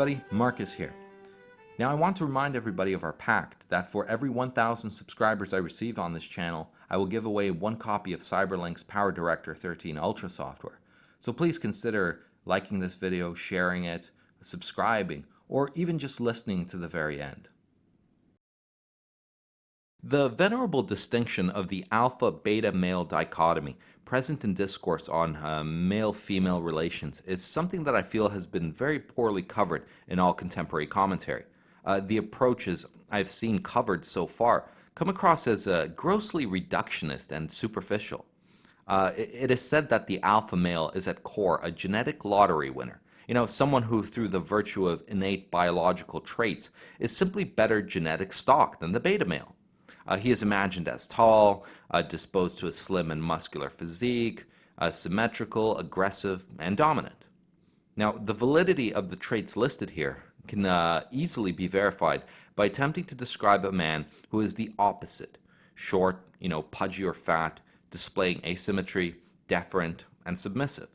everybody, Marcus here. Now I want to remind everybody of our pact that for every 1,000 subscribers I receive on this channel, I will give away one copy of Cyberlink's PowerDirector 13 Ultra software. So please consider liking this video, sharing it, subscribing, or even just listening to the very end. The venerable distinction of the alpha-beta-male dichotomy present in discourse on male-female relations is something that I feel has been very poorly covered in all contemporary commentary. The approaches I've seen covered so far come across as grossly reductionist and superficial. It is said that the alpha male is at core a genetic lottery winner. You know, someone who, through the virtue of innate biological traits, is simply better genetic stock than the beta male. He is imagined as tall, disposed to a slim and muscular physique, symmetrical, aggressive, and dominant. Now, the validity of the traits listed here can easily be verified by attempting to describe a man who is the opposite: short, pudgy or fat, displaying asymmetry, deferent, and submissive.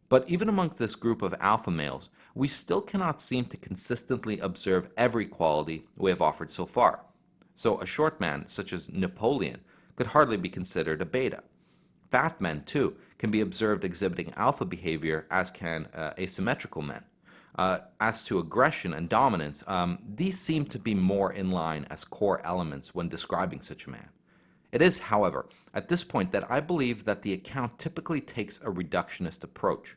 But even amongst this group of alpha males, we still cannot seem to consistently observe every quality we have offered so far. So a short man, such as Napoleon, could hardly be considered a beta. Fat men, too, can be observed exhibiting alpha behavior, as can asymmetrical men. As to aggression and dominance, these seem to be more in line as core elements when describing such a man. It is, however, at this point that I believe that the account typically takes a reductionist approach.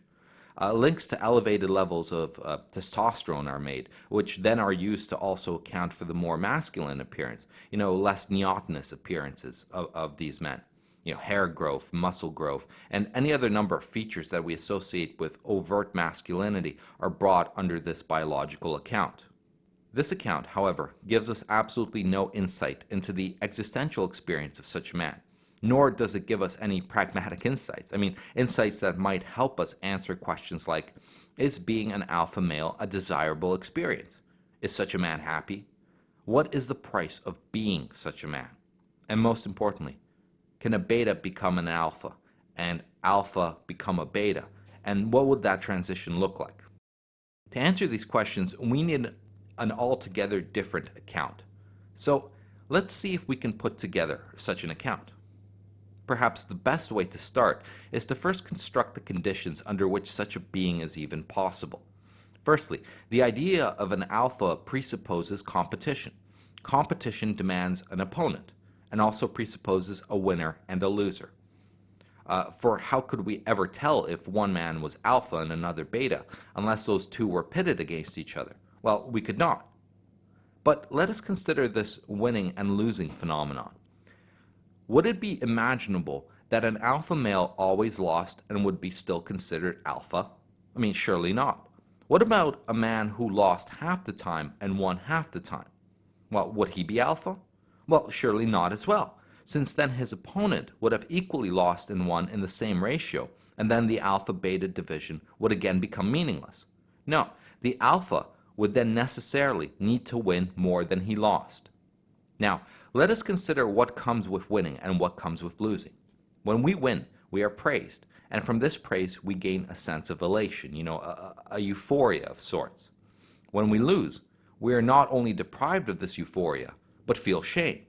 Links to elevated levels of testosterone are made, which then are used to also account for the more masculine appearance, less neotenous appearances of these men. Hair growth, muscle growth, and any other number of features that we associate with overt masculinity are brought under this biological account. This account, however, gives us absolutely no insight into the existential experience of such a man. Nor does it give us any pragmatic insights. Insights that might help us answer questions like, is being an alpha male a desirable experience? Is such a man happy? What is the price of being such a man? And most importantly, can a beta become an alpha, and alpha become a beta? And what would that transition look like? To answer these questions, we need an altogether different account. So let's see if we can put together such an account. Perhaps the best way to start is to first construct the conditions under which such a being is even possible. Firstly, the idea of an alpha presupposes competition. Competition demands an opponent, and also presupposes a winner and a loser. For how could we ever tell if one man was alpha and another beta unless those two were pitted against each other? Well, we could not. But let us consider this winning and losing phenomenon. Would it be imaginable that an alpha male always lost and would be still considered alpha? Surely not. What about a man who lost half the time and won half the time? Well, would he be alpha? Well, surely not as well, since then his opponent would have equally lost and won in the same ratio, and then the alpha-beta division would again become meaningless. No, the alpha would then necessarily need to win more than he lost. Now, let us consider what comes with winning and what comes with losing. When we win, we are praised, and from this praise we gain a sense of elation, a euphoria of sorts. When we lose, we are not only deprived of this euphoria, but feel shame.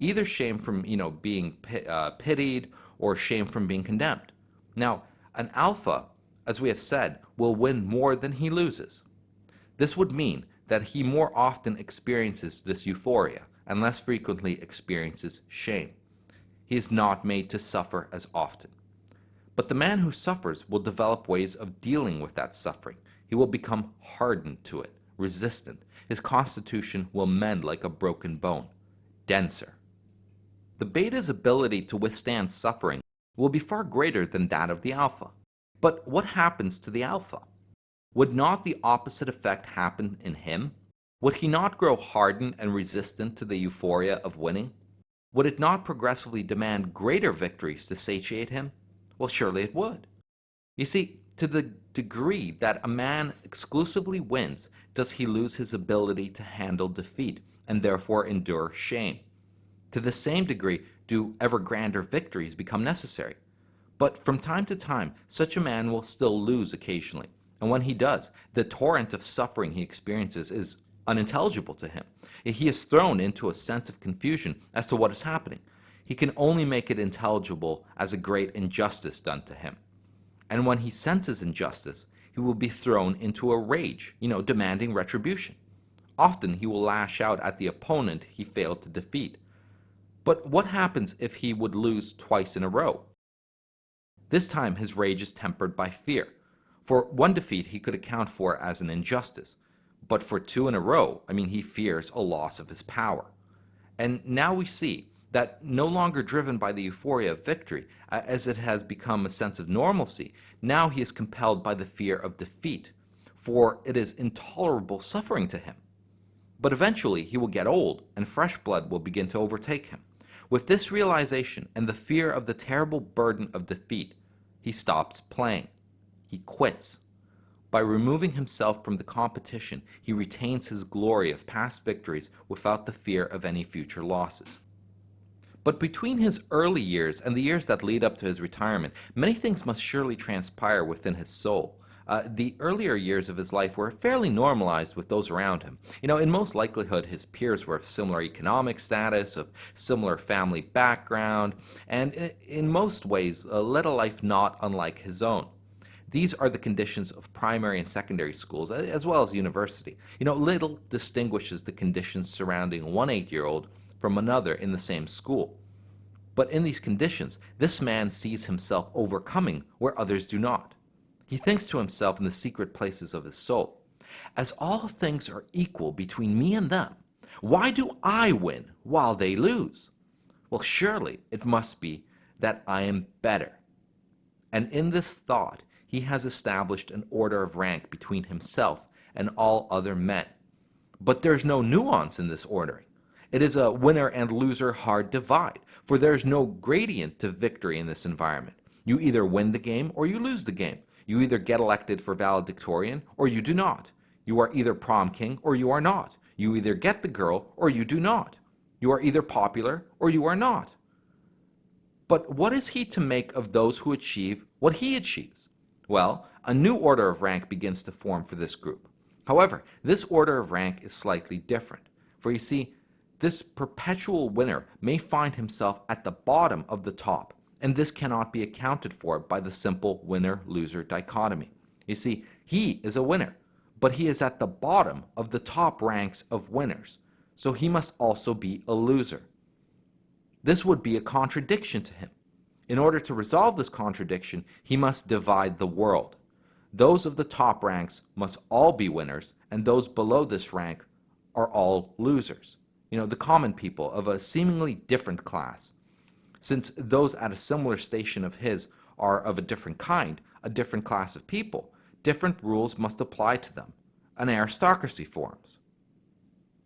Either shame from, being pitied, or shame from being condemned. Now, an alpha, as we have said, will win more than he loses. This would mean that he more often experiences this euphoria and less frequently experiences shame. He is not made to suffer as often. But the man who suffers will develop ways of dealing with that suffering. He will become hardened to it, resistant. His constitution will mend like a broken bone, denser. The beta's ability to withstand suffering will be far greater than that of the alpha. But what happens to the alpha? Would not the opposite effect happen in him? Would he not grow hardened and resistant to the euphoria of winning? Would it not progressively demand greater victories to satiate him? Well, surely it would. You see, to the degree that a man exclusively wins, does he lose his ability to handle defeat and therefore endure shame. To the same degree do ever grander victories become necessary. But from time to time, such a man will still lose occasionally, And when he does, the torrent of suffering he experiences is unintelligible to him. He is thrown into a sense of confusion as to what is happening. He can only make it intelligible as a great injustice done to him. And when he senses injustice, he will be thrown into a rage, demanding retribution. Often he will lash out at the opponent he failed to defeat. But what happens if he would lose twice in a row? This time his rage is tempered by fear. For one defeat he could account for as an injustice, but for two in a row, he fears a loss of his power. And now we see that no longer driven by the euphoria of victory, as it has become a sense of normalcy, now he is compelled by the fear of defeat, for it is intolerable suffering to him. But eventually he will get old, and fresh blood will begin to overtake him. With this realization and the fear of the terrible burden of defeat, he stops playing. He quits. By removing himself from the competition, he retains his glory of past victories without the fear of any future losses. But between his early years and the years that lead up to his retirement, many things must surely transpire within his soul. The earlier years of his life were fairly normalized with those around him. In most likelihood, his peers were of similar economic status, of similar family background, and in most ways led a life not unlike his own. These are the conditions of primary and secondary schools, as well as university. Little distinguishes the conditions surrounding one 8-year-old from another in the same school. But in these conditions, this man sees himself overcoming where others do not. He thinks to himself in the secret places of his soul, as all things are equal between me and them, why do I win while they lose? Well, surely it must be that I am better. And in this thought, he has established an order of rank between himself and all other men. But there's no nuance in this ordering. It is a winner and loser hard divide, for there is no gradient to victory in this environment. You either win the game or you lose the game. You either get elected for valedictorian or you do not. You are either prom king or you are not. You either get the girl or you do not. You are either popular or you are not. But what is he to make of those who achieve what he achieves? Well, a new order of rank begins to form for this group. However, this order of rank is slightly different. For you see, this perpetual winner may find himself at the bottom of the top, and this cannot be accounted for by the simple winner-loser dichotomy. You see, he is a winner, but he is at the bottom of the top ranks of winners, so he must also be a loser. This would be a contradiction to him. In order to resolve this contradiction, he must divide the world. Those of the top ranks must all be winners, and those below this rank are all losers. The common people of a seemingly different class. Since those at a similar station of his are of a different kind, a different class of people, different rules must apply to them. An aristocracy forms.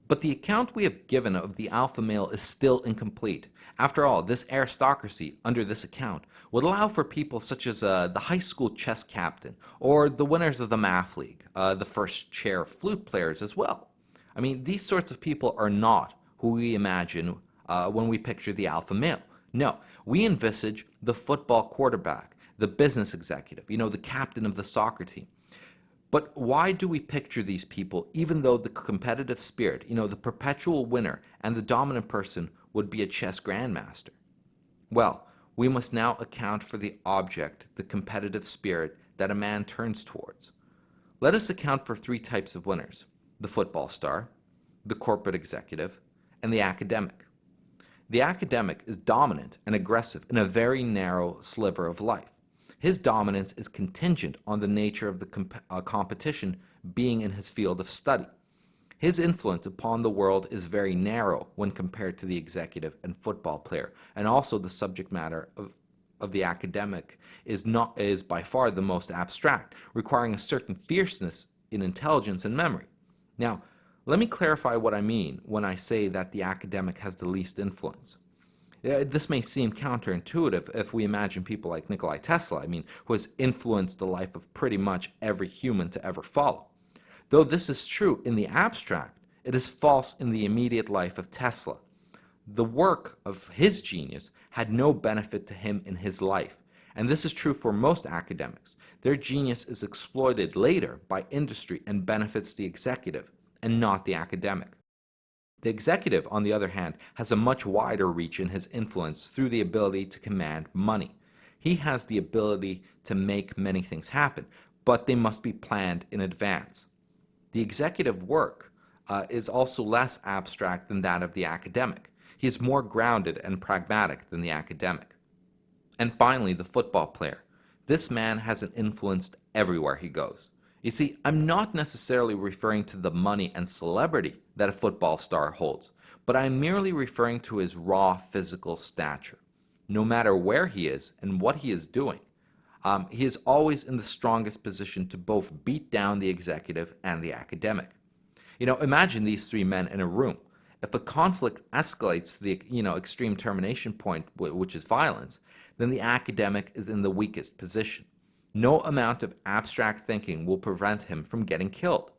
But the account we have given of the alpha male is still incomplete. After all, this aristocracy, under this account, would allow for people such as the high school chess captain, or the winners of the math league, the first chair flute players as well. These sorts of people are not who we imagine when we picture the alpha male. No, we envisage the football quarterback, the business executive, the captain of the soccer team. But why do we picture these people even though the competitive spirit, the perpetual winner and the dominant person would be a chess grandmaster? Well, we must now account for the object, the competitive spirit that a man turns towards. Let us account for 3 types of winners: the football star, the corporate executive, and the academic. The academic is dominant and aggressive in a very narrow sliver of life. His dominance is contingent on the nature of the competition being in his field of study. His influence upon the world is very narrow when compared to the executive and football player, and also the subject matter of the academic is by far the most abstract, requiring a certain fierceness in intelligence and memory. Now, let me clarify what I mean when I say that the academic has the least influence. This may seem counterintuitive if we imagine people like Nikola Tesla, who has influenced the life of pretty much every human to ever follow. Though this is true in the abstract, it is false in the immediate life of Tesla. The work of his genius had no benefit to him in his life, And this is true for most academics. Their genius is exploited later by industry and benefits the executive, and not the academic. The executive, on the other hand, has a much wider reach in his influence through the ability to command money. He has the ability to make many things happen, but they must be planned in advance. The executive work is also less abstract than that of the academic. He is more grounded and pragmatic than the academic. And finally, the football player. This man has an influence everywhere he goes. You see, I'm not necessarily referring to the money and celebrity that a football star holds, but I'm merely referring to his raw physical stature. No matter where he is and what he is doing, he is always in the strongest position to both beat down the executive and the academic. Imagine these three men in a room. If a conflict escalates to the extreme termination point, which is violence, then the academic is in the weakest position. No amount of abstract thinking will prevent him from getting killed.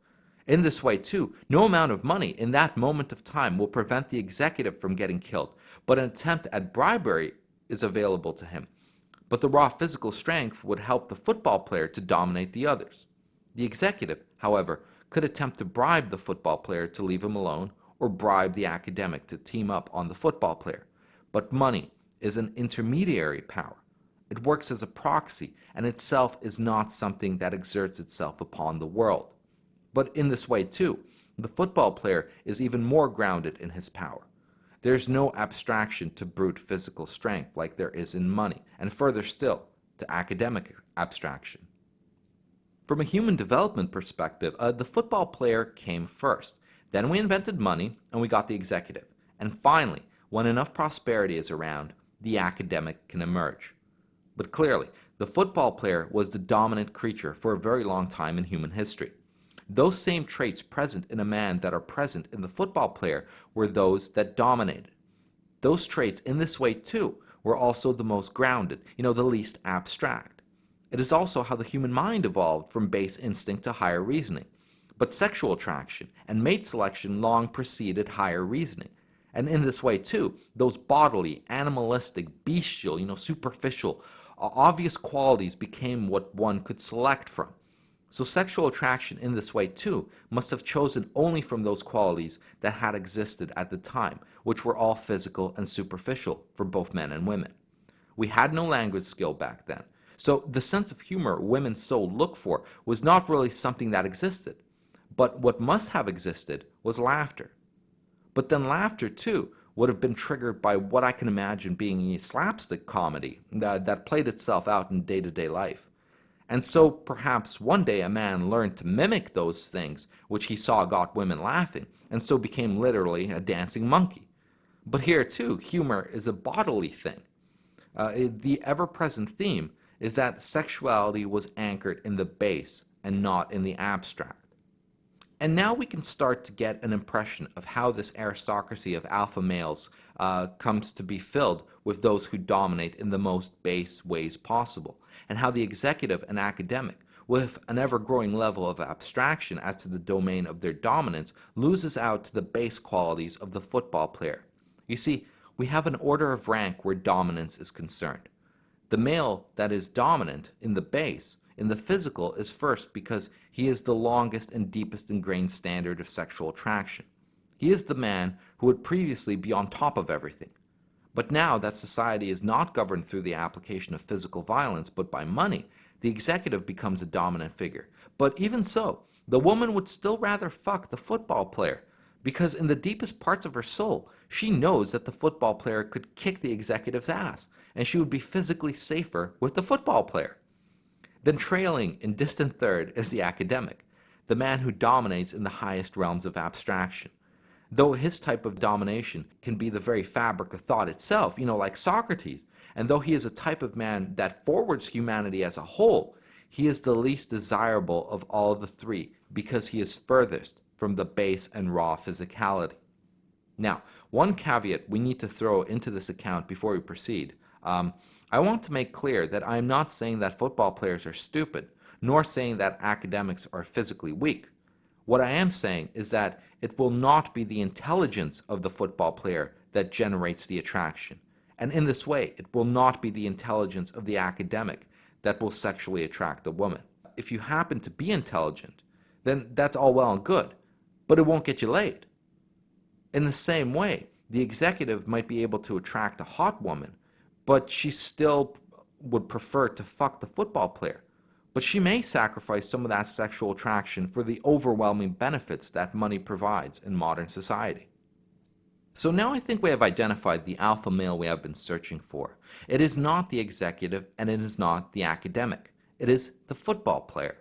In this way, too, no amount of money in that moment of time will prevent the executive from getting killed, but an attempt at bribery is available to him. But the raw physical strength would help the football player to dominate the others. The executive, however, could attempt to bribe the football player to leave him alone, or bribe the academic to team up on the football player. But money is an intermediary power. It works as a proxy, and itself is not something that exerts itself upon the world. But in this way, too, the football player is even more grounded in his power. There's no abstraction to brute physical strength like there is in money, and further still, to academic abstraction. From a human development perspective, the football player came first. Then we invented money, and we got the executive. And finally, when enough prosperity is around, the academic can emerge. But clearly, the football player was the dominant creature for a very long time in human history. Those same traits present in a man that are present in the football player were those that dominated. Those traits in this way, too, were also the most grounded, the least abstract. It is also how the human mind evolved from base instinct to higher reasoning. But sexual attraction and mate selection long preceded higher reasoning. And in this way, too, those bodily, animalistic, bestial, superficial, obvious qualities became what one could select from. So sexual attraction in this way, too, must have chosen only from those qualities that had existed at the time, which were all physical and superficial for both men and women. We had no language skill back then. So the sense of humor women so look for was not really something that existed. But what must have existed was laughter. But then laughter, too, would have been triggered by what I can imagine being a slapstick comedy that played itself out in day-to-day life. And so perhaps one day a man learned to mimic those things which he saw got women laughing, and so became literally a dancing monkey. But here, too, humor is a bodily thing. The ever-present theme is that sexuality was anchored in the base and not in the abstract. And now we can start to get an impression of how this aristocracy of alpha males comes to be filled with those who dominate in the most base ways possible, and how the executive and academic, with an ever-growing level of abstraction as to the domain of their dominance, loses out to the base qualities of the football player. You see, we have an order of rank where dominance is concerned. The male that is dominant in the base, in the physical, is first because he is the longest and deepest ingrained standard of sexual attraction. He is the man who would previously be on top of everything. But now that society is not governed through the application of physical violence, but by money, the executive becomes a dominant figure. But even so, the woman would still rather fuck the football player, because in the deepest parts of her soul, she knows that the football player could kick the executive's ass, and she would be physically safer with the football player. Then trailing in distant third is the academic, the man who dominates in the highest realms of abstraction. Though his type of domination can be the very fabric of thought itself, like Socrates, and though he is a type of man that forwards humanity as a whole, he is the least desirable of all the three because he is furthest from the base and raw physicality. Now, one caveat we need to throw into this account before we proceed. I want to make clear that I am not saying that football players are stupid, nor saying that academics are physically weak. What I am saying is that it will not be the intelligence of the football player that generates the attraction, And in this way, it will not be the intelligence of the academic that will sexually attract a woman. If you happen to be intelligent, then that's all well and good, but it won't get you laid. In the same way, the executive might be able to attract a hot woman, but she still would prefer to fuck the football player. But she may sacrifice some of that sexual attraction for the overwhelming benefits that money provides in modern society. So now I think we have identified the alpha male we have been searching for. It is not the executive and it is not the academic. It is the football player.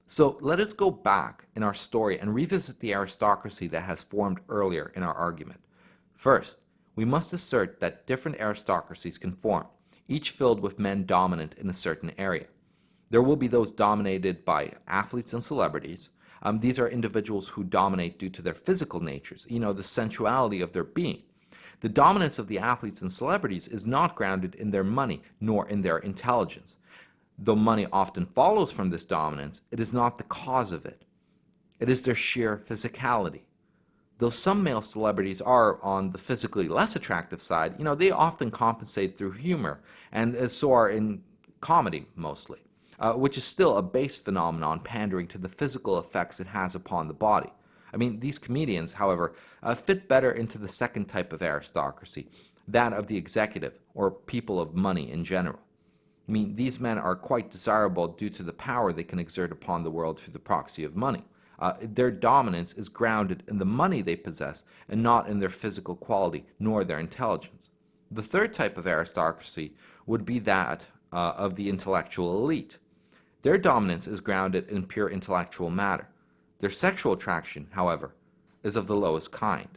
So let us go back in our story and revisit the aristocracy that has formed earlier in our argument. First, we must assert that different aristocracies can form, each filled with men dominant in a certain area. There will be those dominated by athletes and celebrities. These are individuals who dominate due to their physical natures, the sensuality of their being. The dominance of the athletes and celebrities is not grounded in their money nor in their intelligence. Though money often follows from this dominance, it is not the cause of it. It is their sheer physicality. Though some male celebrities are on the physically less attractive side, they often compensate through humor, and so are in comedy mostly, which is still a base phenomenon pandering to the physical effects it has upon the body. These comedians, however, fit better into the second type of aristocracy, that of the executive, or people of money in general. These men are quite desirable due to the power they can exert upon the world through the proxy of money. Their dominance is grounded in the money they possess and not in their physical quality nor their intelligence. The third type of aristocracy would be that of the intellectual elite. Their dominance is grounded in pure intellectual matter. Their sexual attraction, however, is of the lowest kind.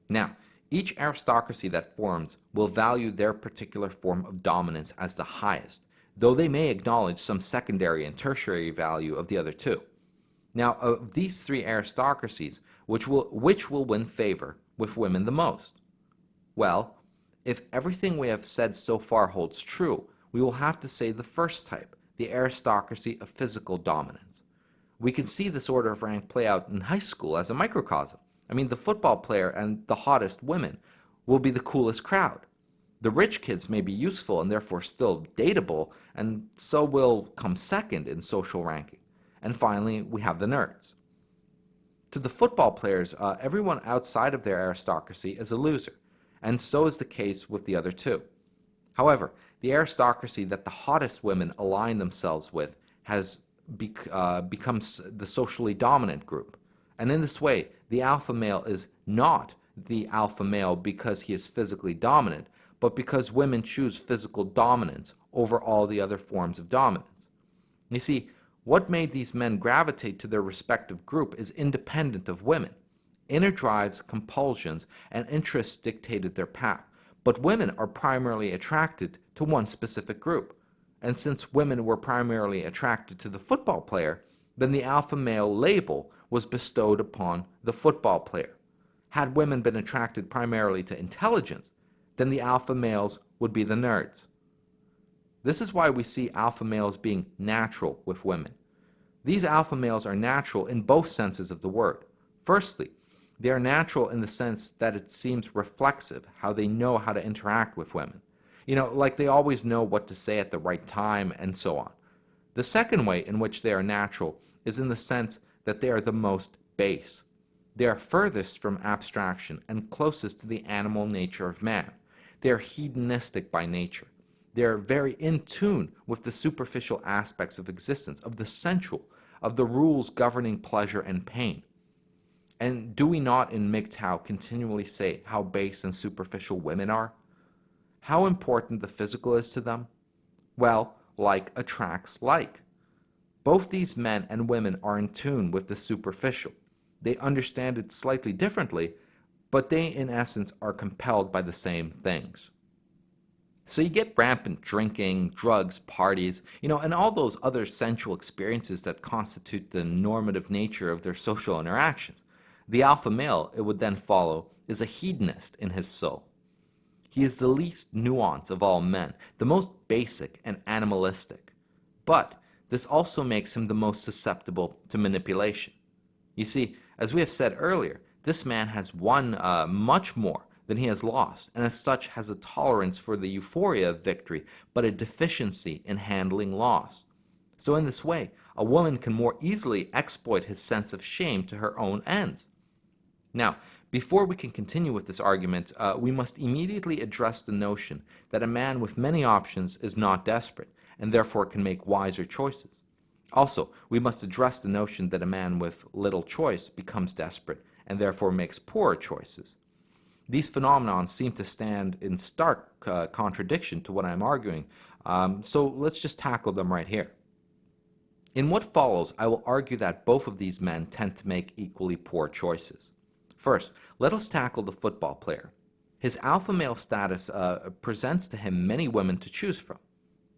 Now, each aristocracy that forms will value their particular form of dominance as the highest, though they may acknowledge some secondary and tertiary value of the other two. Now, of these three aristocracies, which will win favor with women the most? Well, if everything we have said so far holds true, we will have to say the first type, the aristocracy of physical dominance. We can see this order of rank play out in high school as a microcosm. The football player and the hottest women will be the coolest crowd. The rich kids may be useful and therefore still dateable, and so will come second in social ranking. And finally, we have the nerds. To the football players, everyone outside of their aristocracy is a loser, and so is the case with the other two. However, the aristocracy that the hottest women align themselves with has become the socially dominant group. And in this way, the alpha male is not the alpha male because he is physically dominant, but because women choose physical dominance over all the other forms of dominance. You see, what made these men gravitate to their respective group is independent of women. Inner drives, compulsions, and interests dictated their path, but women are primarily attracted to one specific group. And since women were primarily attracted to the football player, then the alpha male label was bestowed upon the football player. Had women been attracted primarily to intelligence, then the alpha males would be the nerds. This is why we see alpha males being natural with women. These alpha males are natural in both senses of the word. Firstly, they are natural in the sense that it seems reflexive, how they know how to interact with women. Like they always know what to say at the right time and so on. The second way in which they are natural is in the sense that they are the most base. They are furthest from abstraction and closest to the animal nature of man. They are hedonistic by nature. They are very in tune with the superficial aspects of existence, of the sensual, of the rules governing pleasure and pain. And do we not in MGTOW continually say how base and superficial women are? How important the physical is to them? Well, like attracts like. Both these men and women are in tune with the superficial. They understand it slightly differently, but they in essence are compelled by the same things. So you get rampant drinking, drugs, parties, and all those other sensual experiences that constitute the normative nature of their social interactions. The alpha male, it would then follow, is a hedonist in his soul. He is the least nuanced of all men, the most basic and animalistic. But this also makes him the most susceptible to manipulation. You see, as we have said earlier, this man has one much more then he has lost, and as such has a tolerance for the euphoria of victory, but a deficiency in handling loss. So in this way, a woman can more easily exploit his sense of shame to her own ends. Now, before we can continue with this argument, we must immediately address the notion that a man with many options is not desperate, and therefore can make wiser choices. Also, we must address the notion that a man with little choice becomes desperate, and therefore makes poorer choices. These phenomena seem to stand in stark contradiction to what I'm arguing, so let's just tackle them right here. In what follows, I will argue that both of these men tend to make equally poor choices. First, let us tackle the football player. His alpha male status presents to him many women to choose from.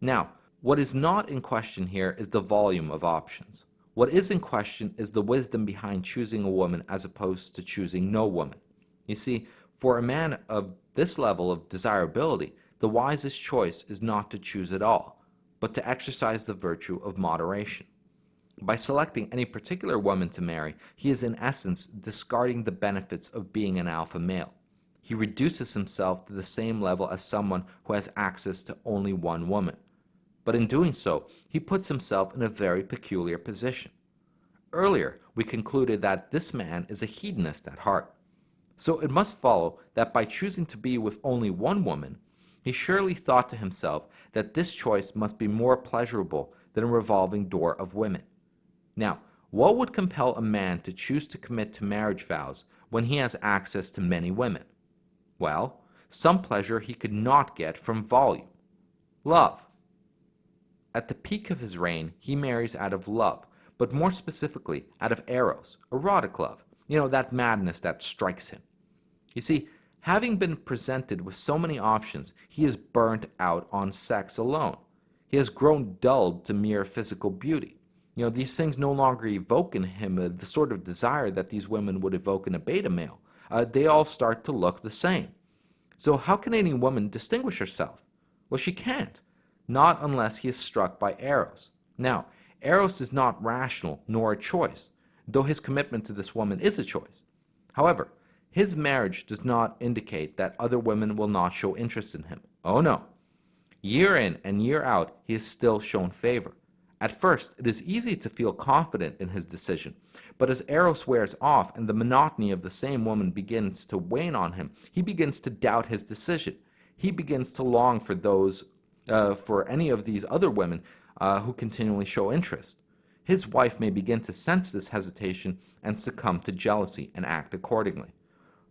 Now, what is not in question here is the volume of options. What is in question is the wisdom behind choosing a woman as opposed to choosing no woman. You see, for a man of this level of desirability, the wisest choice is not to choose at all, but to exercise the virtue of moderation. By selecting any particular woman to marry, he is in essence discarding the benefits of being an alpha male. He reduces himself to the same level as someone who has access to only one woman. But in doing so, he puts himself in a very peculiar position. Earlier, we concluded that this man is a hedonist at heart. So it must follow that by choosing to be with only one woman, he surely thought to himself that this choice must be more pleasurable than a revolving door of women. Now, what would compel a man to choose to commit to marriage vows when he has access to many women? Well, some pleasure he could not get from volume. Love. At the peak of his reign, he marries out of love, but more specifically, out of eros, erotic love. That madness that strikes him. You see, having been presented with so many options, he is burnt out on sex alone. He has grown dulled to mere physical beauty. These things no longer evoke in him the sort of desire that these women would evoke in a beta male. They all start to look the same. So how can any woman distinguish herself? Well, she can't. Not unless he is struck by eros. Now, eros is not rational nor a choice, though his commitment to this woman is a choice. However, his marriage does not indicate that other women will not show interest in him. Oh no. Year in and year out, he is still shown favor. At first, it is easy to feel confident in his decision, but as eros wears off and the monotony of the same woman begins to wane on him, he begins to doubt his decision. He begins to long for any of these other women who continually show interest. His wife may begin to sense this hesitation and succumb to jealousy and act accordingly.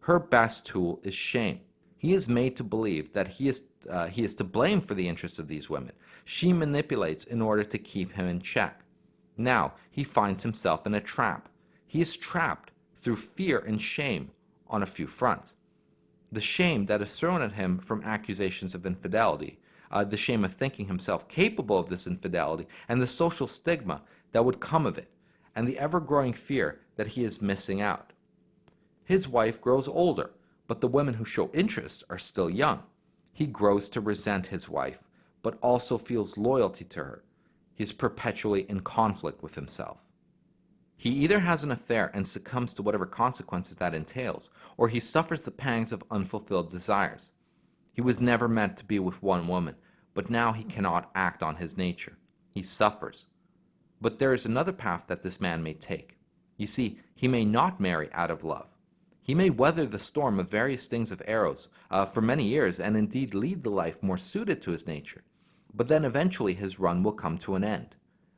Her best tool is shame. He is made to believe that he is to blame for the interests of these women. She manipulates in order to keep him in check. Now he finds himself in a trap. He is trapped through fear and shame on a few fronts. The shame that is thrown at him from accusations of infidelity, the shame of thinking himself capable of this infidelity, and the social stigma that would come of it, and the ever-growing fear that he is missing out. His wife grows older, but the women who show interest are still young. He grows to resent his wife, but also feels loyalty to her. He is perpetually in conflict with himself. He either has an affair and succumbs to whatever consequences that entails, or he suffers the pangs of unfulfilled desires. He was never meant to be with one woman, but now he cannot act on his nature. He suffers. But there is another path that this man may take. You see, he may not marry out of love. He may weather the storm of various stings of eros for many years and indeed lead the life more suited to his nature. But then eventually his run will come to an end.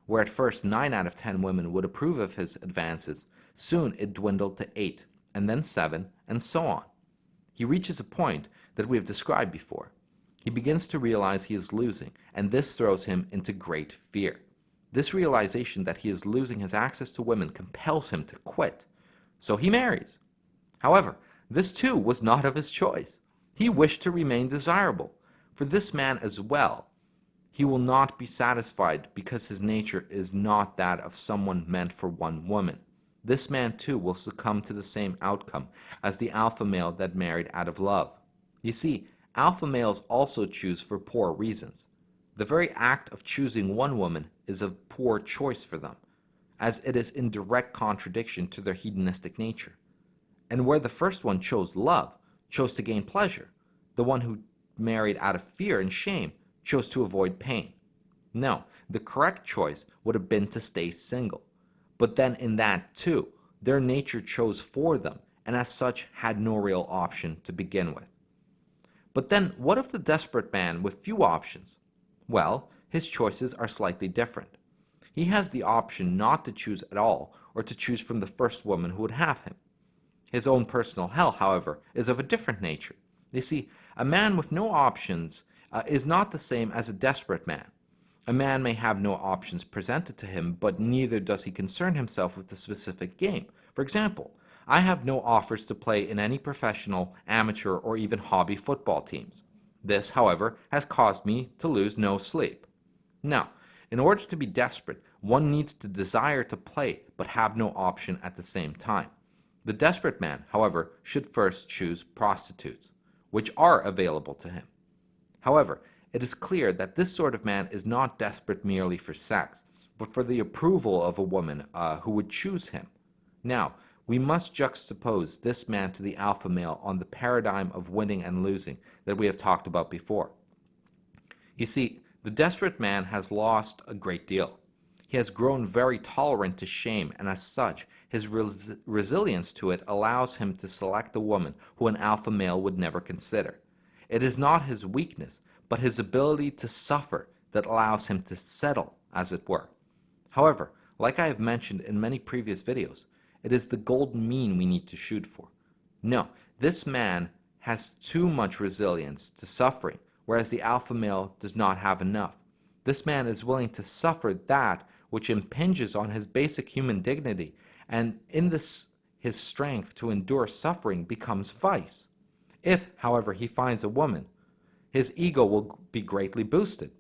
Where at first 9 out of 10 women would approve of his advances, soon it dwindled to 8, and then 7, and so on. He reaches a point that we have described before. He begins to realize he is losing, and this throws him into great fear. This realization that he is losing his access to women compels him to quit. So he marries. However, this too was not of his choice. He wished to remain desirable. For this man as well, he will not be satisfied because his nature is not that of someone meant for one woman. This man too will succumb to the same outcome as the alpha male that married out of love. You see, alpha males also choose for poor reasons. The very act of choosing one woman is a poor choice for them, as it is in direct contradiction to their hedonistic nature. And where the first one chose love, chose to gain pleasure. The one who married out of fear and shame chose to avoid pain. No, the correct choice would have been to stay single. But then in that too, their nature chose for them, and as such had no real option to begin with. But then what of the desperate man with few options? Well, his choices are slightly different. He has the option not to choose at all, or to choose from the first woman who would have him. His own personal hell, however, is of a different nature. You see, a man with no options is not the same as a desperate man. A man may have no options presented to him, but neither does he concern himself with the specific game. For example, I have no offers to play in any professional, amateur, or even hobby football teams. This, however, has caused me to lose no sleep. Now, in order to be desperate, one needs to desire to play, but have no option at the same time. The desperate man, however, should first choose prostitutes, which are available to him. However, it is clear that this sort of man is not desperate merely for sex, but for the approval of a woman who would choose him. Now, we must juxtapose this man to the alpha male on the paradigm of winning and losing that we have talked about before. You see, the desperate man has lost a great deal. He has grown very tolerant to shame, and as such, his resilience to it allows him to select a woman who an alpha male would never consider. It is not his weakness, but his ability to suffer that allows him to settle, as it were. However, like I have mentioned in many previous videos, it is the golden mean we need to shoot for. No, this man has too much resilience to suffering, whereas the alpha male does not have enough. This man is willing to suffer that which impinges on his basic human dignity, and in this his strength to endure suffering becomes vice. If, however, he finds a woman, his ego will be greatly boosted.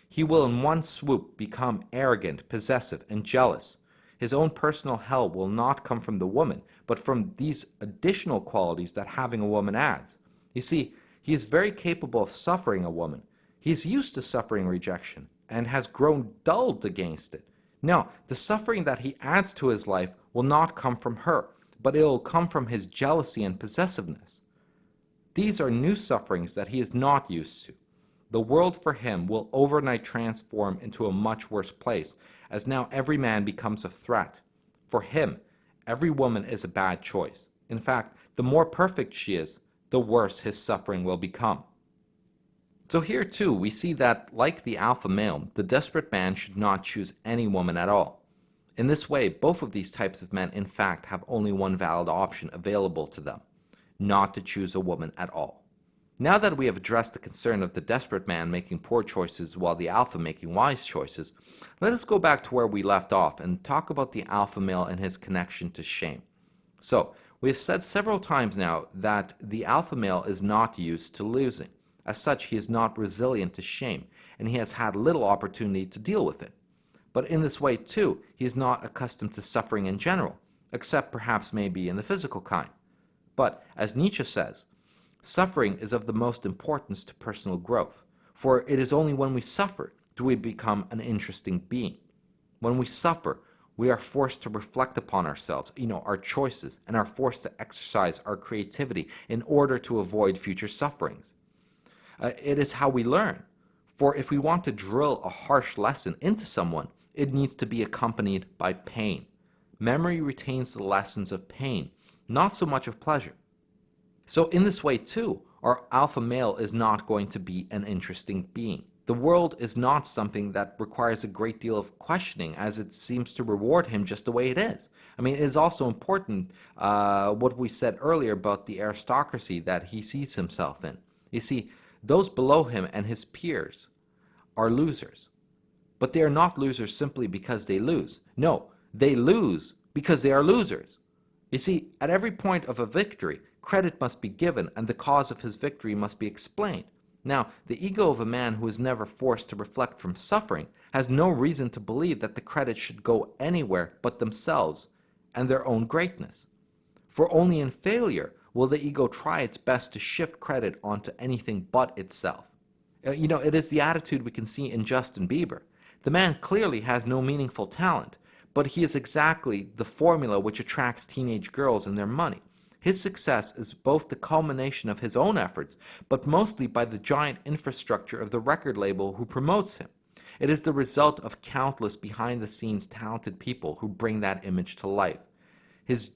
He will in one swoop become arrogant, possessive, and jealous. His own personal hell will not come from the woman, but from these additional qualities that having a woman adds. You see, he is very capable of suffering a woman. He is used to suffering rejection, and has grown dulled against it. Now, the suffering that he adds to his life will not come from her, but it will come from his jealousy and possessiveness. These are new sufferings that he is not used to. The world for him will overnight transform into a much worse place, as now every man becomes a threat. For him, every woman is a bad choice. In fact, the more perfect she is, the worse his suffering will become. So here too, we see that, like the alpha male, the desperate man should not choose any woman at all. In this way, both of these types of men in fact have only one valid option available to them: not to choose a woman at all. Now that we have addressed the concern of the desperate man making poor choices while the alpha making wise choices, let us go back to where we left off and talk about the alpha male and his connection to shame. So, we have said several times now that the alpha male is not used to losing. As such, he is not resilient to shame, and he has had little opportunity to deal with it. But in this way too, he is not accustomed to suffering in general, except perhaps maybe in the physical kind. But, as Nietzsche says, suffering is of the most importance to personal growth, for it is only when we suffer do we become an interesting being. When we suffer, we are forced to reflect upon ourselves, our choices, and are forced to exercise our creativity in order to avoid future sufferings. It is how we learn, for if we want to drill a harsh lesson into someone, it needs to be accompanied by pain. Memory retains the lessons of pain, not so much of pleasure. So in this way too, our alpha male is not going to be an interesting being. The world is not something that requires a great deal of questioning, as it seems to reward him just the way it is. I mean, it is also important what we said earlier about the aristocracy that he sees himself in. You see, those below him and his peers are losers. But they are not losers simply because they lose. No, they lose because they are losers. You see, at every point of a victory, credit must be given and the cause of his victory must be explained. Now, the ego of a man who is never forced to reflect from suffering has no reason to believe that the credit should go anywhere but themselves and their own greatness. For only in failure will the ego try its best to shift credit onto anything but itself. It is the attitude we can see in Justin Bieber. The man clearly has no meaningful talent, but he is exactly the formula which attracts teenage girls and their money. His success is both the culmination of his own efforts, but mostly by the giant infrastructure of the record label who promotes him. It is the result of countless behind-the-scenes talented people who bring that image to life. His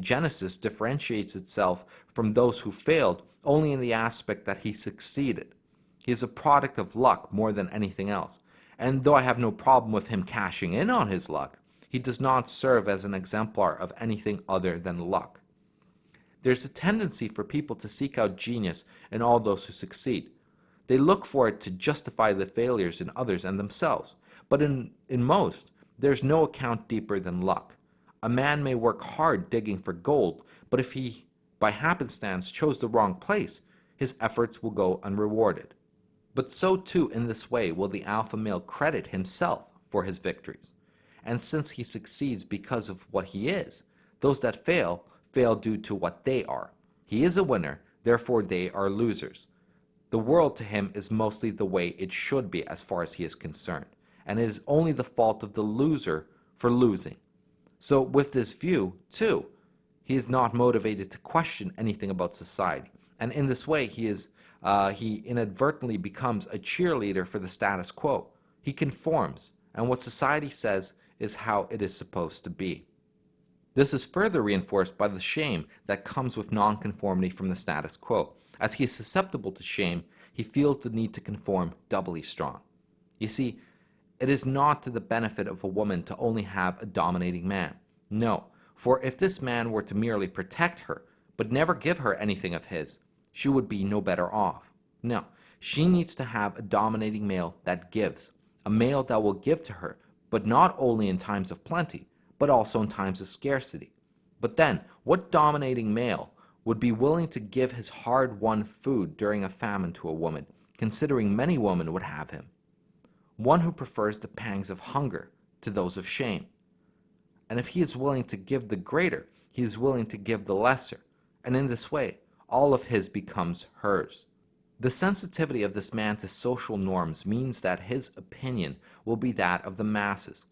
genesis differentiates itself from those who failed only in the aspect that he succeeded. He is a product of luck more than anything else. And though I have no problem with him cashing in on his luck, he does not serve as an exemplar of anything other than luck. There's a tendency for people to seek out genius in all those who succeed. They look for it to justify the failures in others and themselves. But in most, there's no account deeper than luck. A man may work hard digging for gold, but if he, by happenstance, chose the wrong place, his efforts will go unrewarded. But so too in this way will the alpha male credit himself for his victories. And since he succeeds because of what he is, those that fail, fail due to what they are. He is a winner, therefore they are losers. The world to him is mostly the way it should be as far as he is concerned, and it is only the fault of the loser for losing. So with this view, too, he is not motivated to question anything about society, and in this way he inadvertently becomes a cheerleader for the status quo. He conforms, and what society says is how it is supposed to be. This is further reinforced by the shame that comes with nonconformity from the status quo. As he is susceptible to shame, he feels the need to conform doubly strong. You see, it is not to the benefit of a woman to only have a dominating man. No, for if this man were to merely protect her, but never give her anything of his, she would be no better off. No, she needs to have a dominating male that gives, a male that will give to her, but not only in times of plenty, but also in times of scarcity. But then, what dominating male would be willing to give his hard-won food during a famine to a woman, considering many women would have him? One who prefers the pangs of hunger to those of shame. And if he is willing to give the greater, he is willing to give the lesser, and in this way, all of his becomes hers. The sensitivity of this man to social norms means that his opinion will be that of the masses.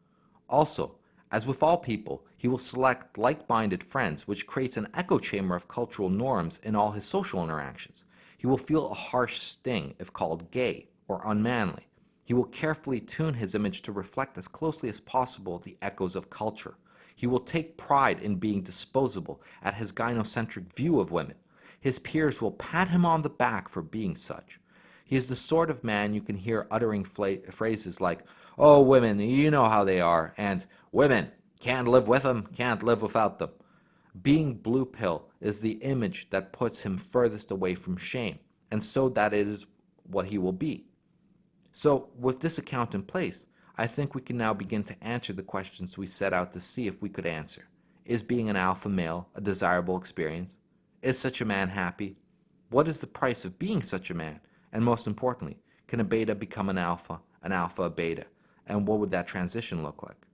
Also, as with all people, he will select like-minded friends, which creates an echo chamber of cultural norms in all his social interactions. He will feel a harsh sting if called gay or unmanly. He will carefully tune his image to reflect as closely as possible the echoes of culture. He will take pride in being disposable at his gynocentric view of women. His peers will pat him on the back for being such. He is the sort of man you can hear uttering phrases like, "Oh, women, you know how they are," and "Women, can't live with them, can't live without them." Being blue pill is the image that puts him furthest away from shame, and so that it is what he will be. So, with this account in place, I think we can now begin to answer the questions we set out to see if we could answer. Is being an alpha male a desirable experience? Is such a man happy? What is the price of being such a man? And most importantly, can a beta become an alpha a beta? And what would that transition look like?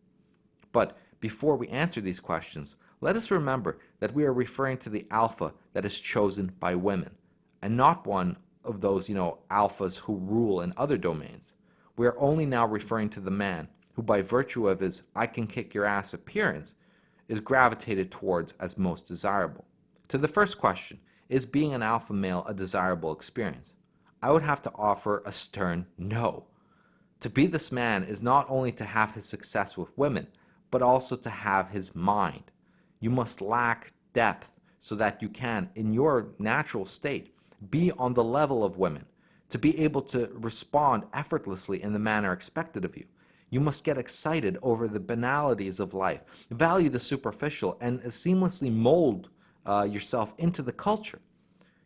But before we answer these questions, let us remember that we are referring to the alpha that is chosen by women, and not one of those, alphas who rule in other domains. We are only now referring to the man who, by virtue of his "I can kick your ass" appearance, is gravitated towards as most desirable. To the first question, is being an alpha male a desirable experience? I would have to offer a stern no. To be this man is not only to have his success with women, but also to have his mind. You must lack depth so that you can, in your natural state, be on the level of women, to be able to respond effortlessly in the manner expected of you. You must get excited over the banalities of life, value the superficial, and seamlessly mold yourself into the culture.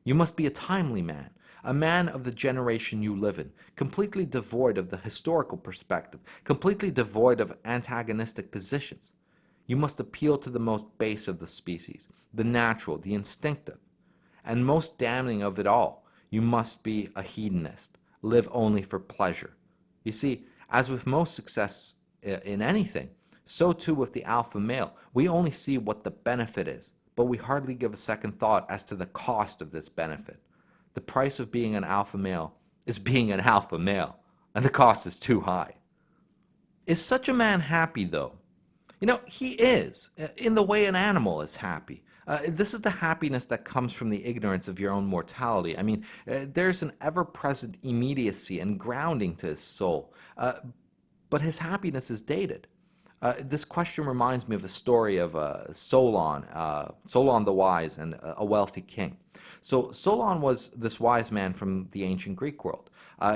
You must be a timely man, a man of the generation you live in, completely devoid of the historical perspective, completely devoid of antagonistic positions. You must appeal to the most base of the species, the natural, the instinctive. And most damning of it all, you must be a hedonist, live only for pleasure. You see, as with most success in anything, so too with the alpha male, we only see what the benefit is, but we hardly give a second thought as to the cost of this benefit. The price of being an alpha male is being an alpha male, and the cost is too high. Is such a man happy, though? He is, in the way an animal is happy. This is the happiness that comes from the ignorance of your own mortality. I mean, there's an ever-present immediacy and grounding to his soul, but his happiness is dated. This question reminds me of the story of Solon the Wise, and a wealthy king. So Solon was this wise man from the ancient Greek world.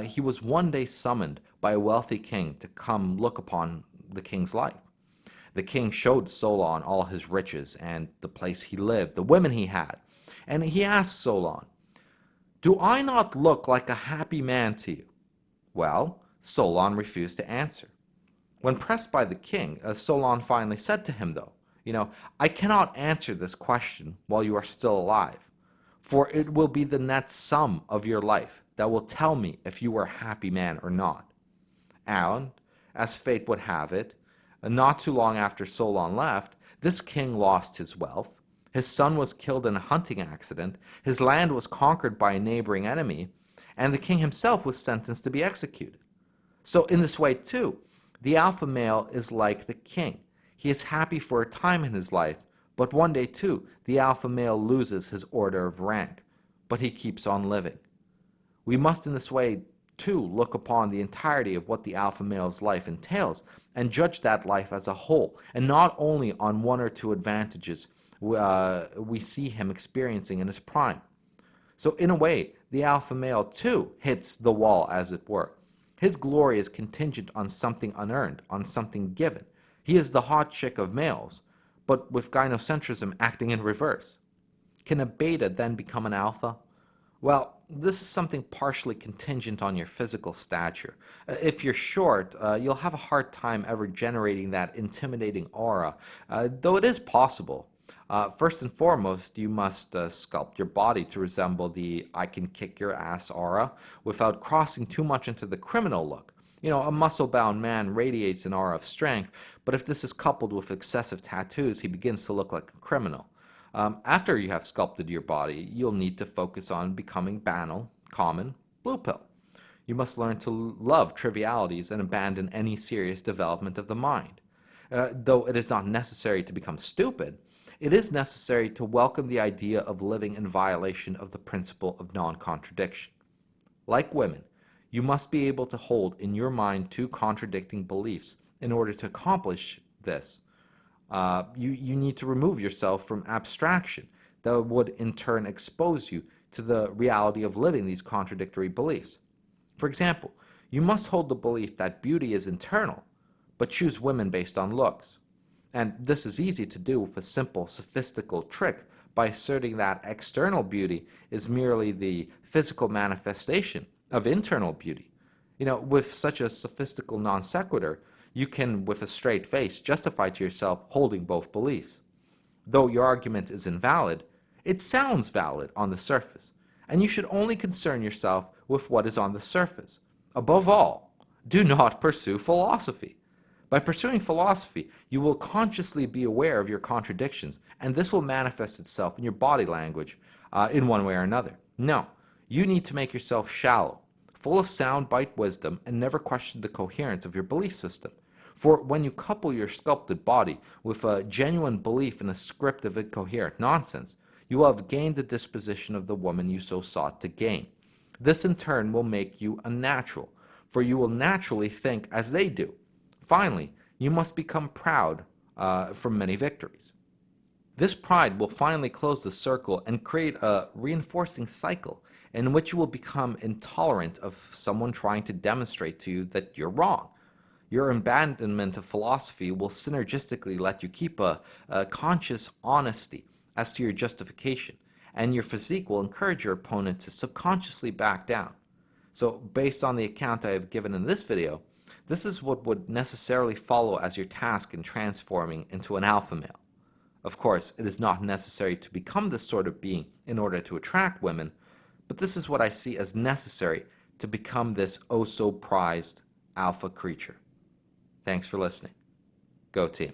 He was one day summoned by a wealthy king to come look upon the king's life. The king showed Solon all his riches and the place he lived, the women he had. And he asked Solon, "Do I not look like a happy man to you?" Well, Solon refused to answer. When pressed by the king, Solon finally said to him, though, "I cannot answer this question while you are still alive, for it will be the net sum of your life that will tell me if you are a happy man or not." And, as fate would have it, not too long after Solon left, this king lost his wealth, his son was killed in a hunting accident, his land was conquered by a neighboring enemy, and the king himself was sentenced to be executed. So in this way, too, the alpha male is like the king. He is happy for a time in his life, but one day, too, the alpha male loses his order of rank, but he keeps on living. We must in this way, too, look upon the entirety of what the alpha male's life entails and judge that life as a whole, and not only on one or two advantages we see him experiencing in his prime. So in a way, the alpha male, too, hits the wall, as it were. His glory is contingent on something unearned, on something given. He is the hot chick of males, but with gynocentrism acting in reverse. Can a beta then become an alpha? Well, this is something partially contingent on your physical stature. If you're short, you'll have a hard time ever generating that intimidating aura, though it is possible. First and foremost, you must sculpt your body to resemble the "I can kick your ass" aura without crossing too much into the criminal look. A muscle-bound man radiates an aura of strength, but if this is coupled with excessive tattoos, he begins to look like a criminal. After you have sculpted your body, you'll need to focus on becoming banal, common, blue pill. You must learn to love trivialities and abandon any serious development of the mind. Though it is not necessary to become stupid, it is necessary to welcome the idea of living in violation of the principle of non-contradiction. Like women, you must be able to hold in your mind two contradicting beliefs in order to accomplish this. You need to remove yourself from abstraction that would in turn expose you to the reality of living these contradictory beliefs. For example, you must hold the belief that beauty is internal, but choose women based on looks. And this is easy to do with a simple, sophistical trick by asserting that external beauty is merely the physical manifestation of internal beauty. With such a sophistical non sequitur, you can, with a straight face, justify to yourself holding both beliefs. Though your argument is invalid, it sounds valid on the surface, and you should only concern yourself with what is on the surface. Above all, do not pursue philosophy. By pursuing philosophy, you will consciously be aware of your contradictions, and this will manifest itself in your body language in one way or another. No, you need to make yourself shallow, full of soundbite wisdom, and never question the coherence of your belief system. For when you couple your sculpted body with a genuine belief in a script of incoherent nonsense, you will have gained the disposition of the woman you so sought to gain. This in turn will make you unnatural, for you will naturally think as they do. Finally, you must become proud from many victories. This pride will finally close the circle and create a reinforcing cycle in which you will become intolerant of someone trying to demonstrate to you that you're wrong. Your abandonment of philosophy will synergistically let you keep a conscious honesty as to your justification, and your physique will encourage your opponent to subconsciously back down. So, based on the account I have given in this video, this is what would necessarily follow as your task in transforming into an alpha male. Of course, it is not necessary to become this sort of being in order to attract women, but this is what I see as necessary to become this oh so prized alpha creature. Thanks for listening. Go team.